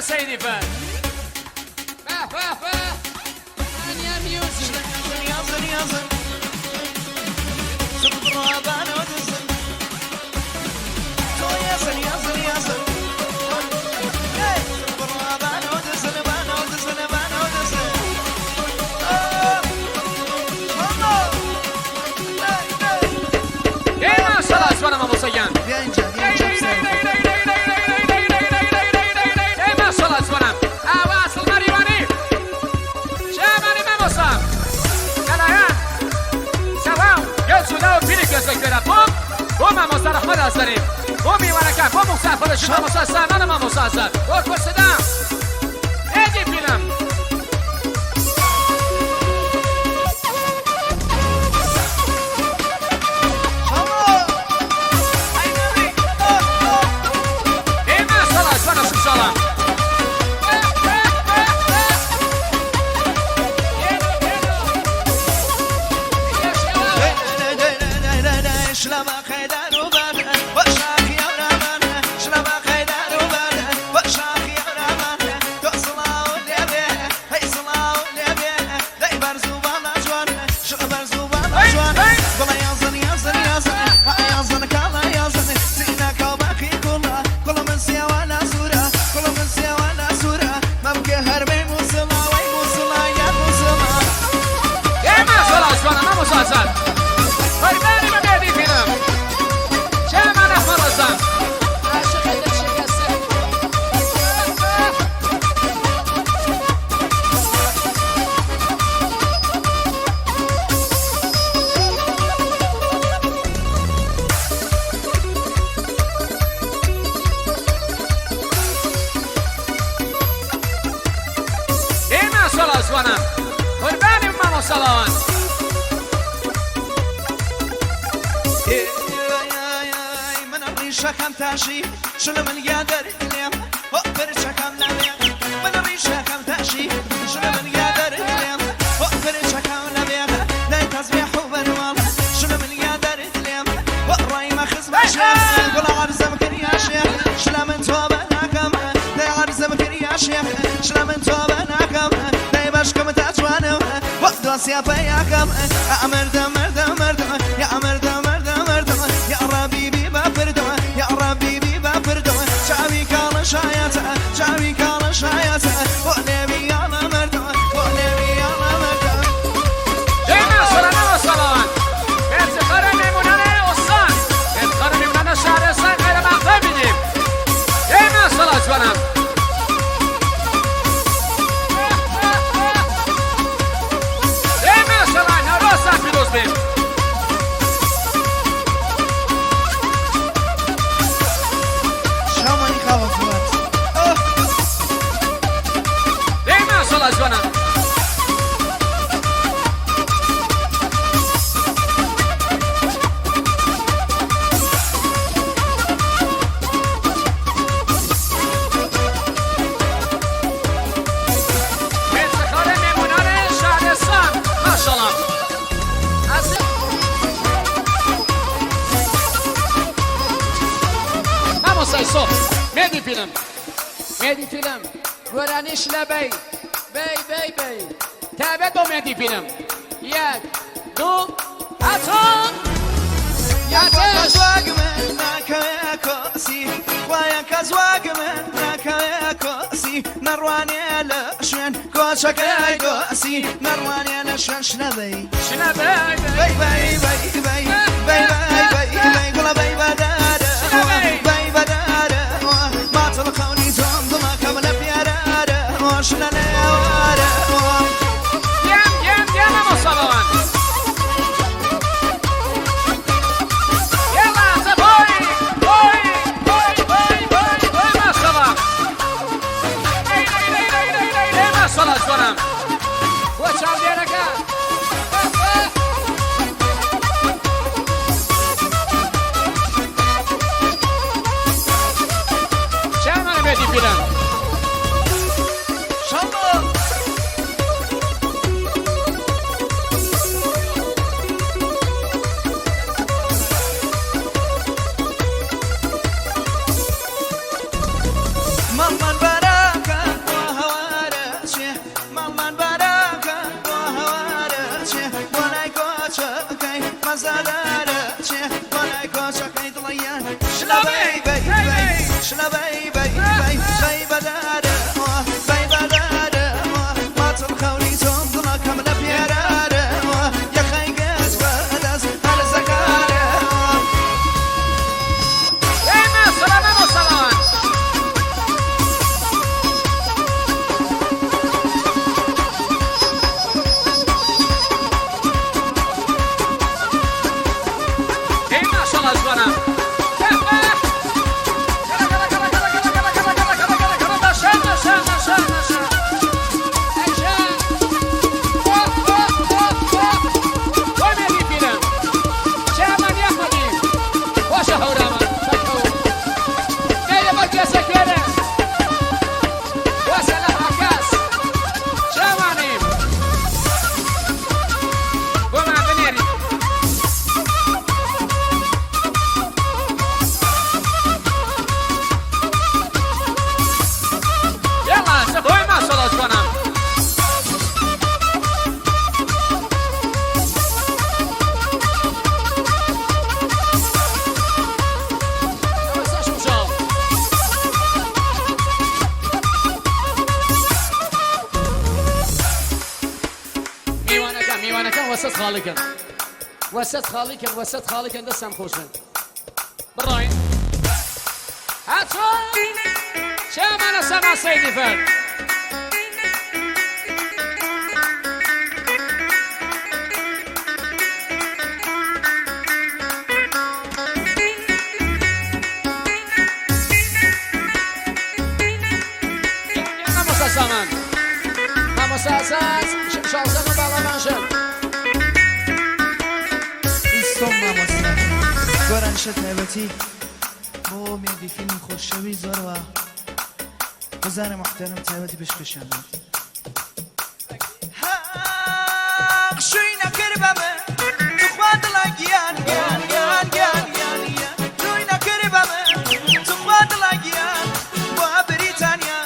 سيدي فهد. يا ميوزك ما شاء الله اسمعنا مامو سيان. ما شاء الله اسمعنا. واصل مريواني. شاماني مامو سام. كلاهان. سلام. يسوع فيك يا سكرة. بوم مامو سام رحمة الله. بومي وركا. بوم مسافر. شو مامو سام. أنا مامو سام. وقف صدام. هدي فيلم. شكم تاشي شنو من قادر اليوم وقفر شكم نبيك من شكم تاشي شنو من قادر اليوم وقفر شكم نبيك لا تسبيح وبنوال شنو من قادر اليوم وقراي ما خصم شيخ ولا عرز مكر يا شيخ شلا من توبناكم لا عرز مكر يا شيخ شلا من توبناكم لا باشكم تجوانو وقدس يا فياكم امر دمر دمر يا امر دمر دمر يا ربي يا ربي بيبا فردو شعبي كان شايته شعبي كان شايته ونبي انا مردو ونبي انا مردو جينا صلاة وصلاة بيت خرمي منانا وصان بيت خرمي منانا شعر صان غير ما قابلين جينا صلاة وصلاة جينا صلاة نروسا في دوسبين Joana. Vamos aí, só. Medi film. Medi film. ورانيش لبي بي تابع دو مهدي فيلم یک دو اتون يا كزواج منك يا كاسي ويا كزواج منك يا كاسي نرواني على شين كوشك يا كاسي نرواني على شين شنبي شنبي بي بي بي بي بي بي بي قول بي بدار بي بدار ما تلقوني زوم ما كمل بيار وشنا ليوار يم مصلوان کنم و چال دیرکه چه منو بدی بیرم شما مامان براكا شاكي طليان شلا بي بي بي شلا بي بي بي بي بدارة بي بدارة ما تلخوني تنظر كمل بيرارة يا خي قاس بدس على زكارة دايما سلامة وسلام دايما شاء الله زوانا وسط خالكن دستم خوشن براين هاتون شامل سما سيدي فهد ناموسا سامان ناموسا اساس شالزن و باغلانشن ایستم ناموسا گران شتابتی بو میدی فیلم خوششوی زاروا بزن محترم تابتی بشکشن شوی نکربمه تو خواد لاگیان گیان گیان گیان گیان شوی نکربمه تو خواد لاگیان با بریتانیا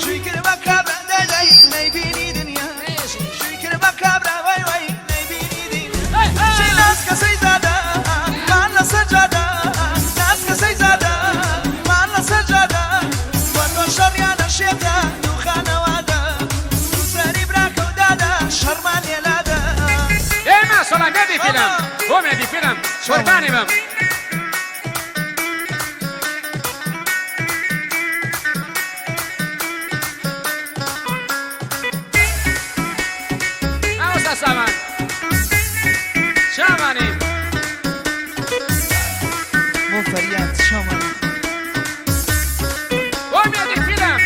شوی کربا کابرا دای نبینی دنیا شوی کربا کابرا وای وای نبینی دنیا شوی ناس کسی زاده مال سجاده ناس کسی زاده مال سجاده و تو شریان شیدا تو خانواده تو سری براکو داده شرمان یلاده دايما صلاة نادي فيلم هو نادي فيلم قرباني بم ناموسا سامان شاماني مو فریاد شما هو نادي فيلم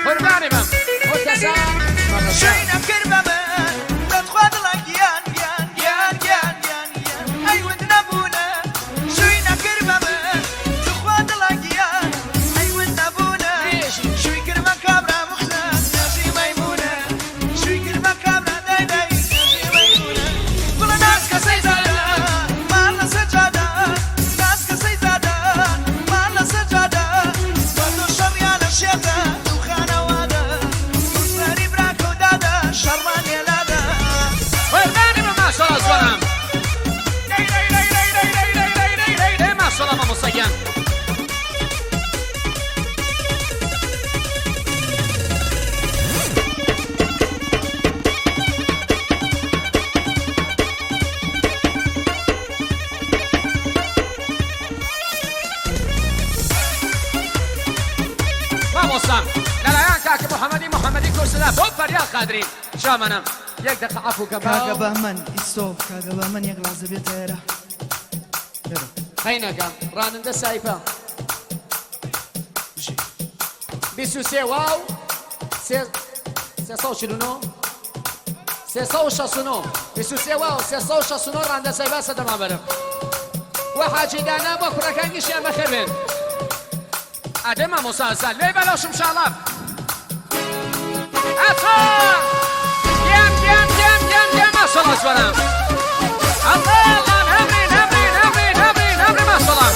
قرباني بم متسام شوی نکربمه تو خواد لاگیان گیان گیان گیان گیان گیان ای ود نبونه شوی نکربمه تو خواد لاگیان ای ود نبونه شوی کربا کابرا مخزن نجی میمونه شوی کربا کابرا دای دای نجی میمونه بلا ناس کسی زاده مال سجاده ناس کسی زاده مال سجاده با تو شریان شیدا تو خانواده تو سری براکو داده شرمان یلاده قرباني بم ما شاء الله زوانم دايما صلاة مصيان مامۆستام لەلایەن کاکە محەممەدی کورسدا بۆ فەریاد قادری شامەنم یەک دەقە عەفو کە کاگە باو بە من ئیستۆ کاگە بە من یەک لازە بێتە ئێرە خەینەکەم ڕانندە سایپە 23 واو 349 369 23 واو 369 ڕاندە سایپە سەدەما بەرم و حاجی دانا بۆ کوڕەکانیشیان بەخێر بێن ئەدە مامۆستا ئەسان لێ بەلەوشم شاڵام ئەچۆ گیان گیان گیان گیان گیان ماشەڵڵا زوانم ئەڵڵا هەمرین هەمرین هەمرین هەمرین هەمرین ماشەڵڵا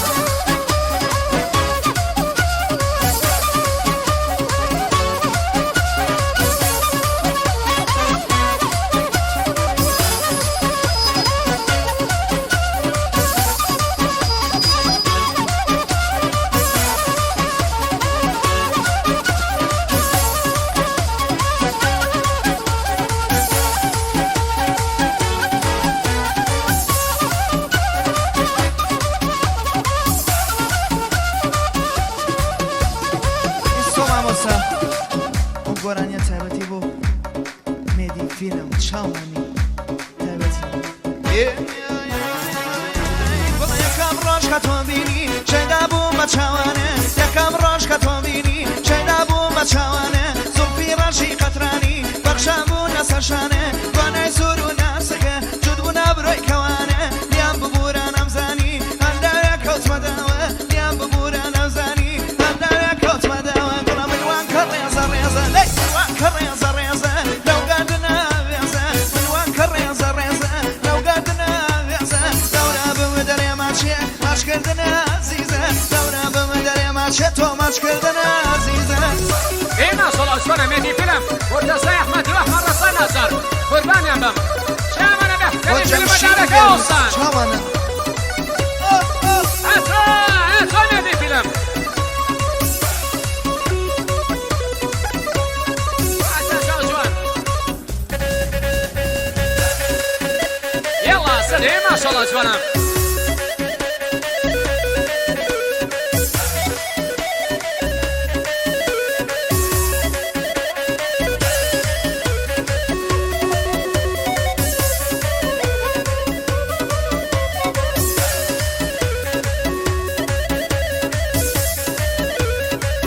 عزیزه دورا بمدر ما چطور ماچ کردن عزیزه این اصل آسان مهدی فیلم وردسای احمدی و احمد رسای نظر قربانیم بم چه منه به فیلم مدارک آسان چه منه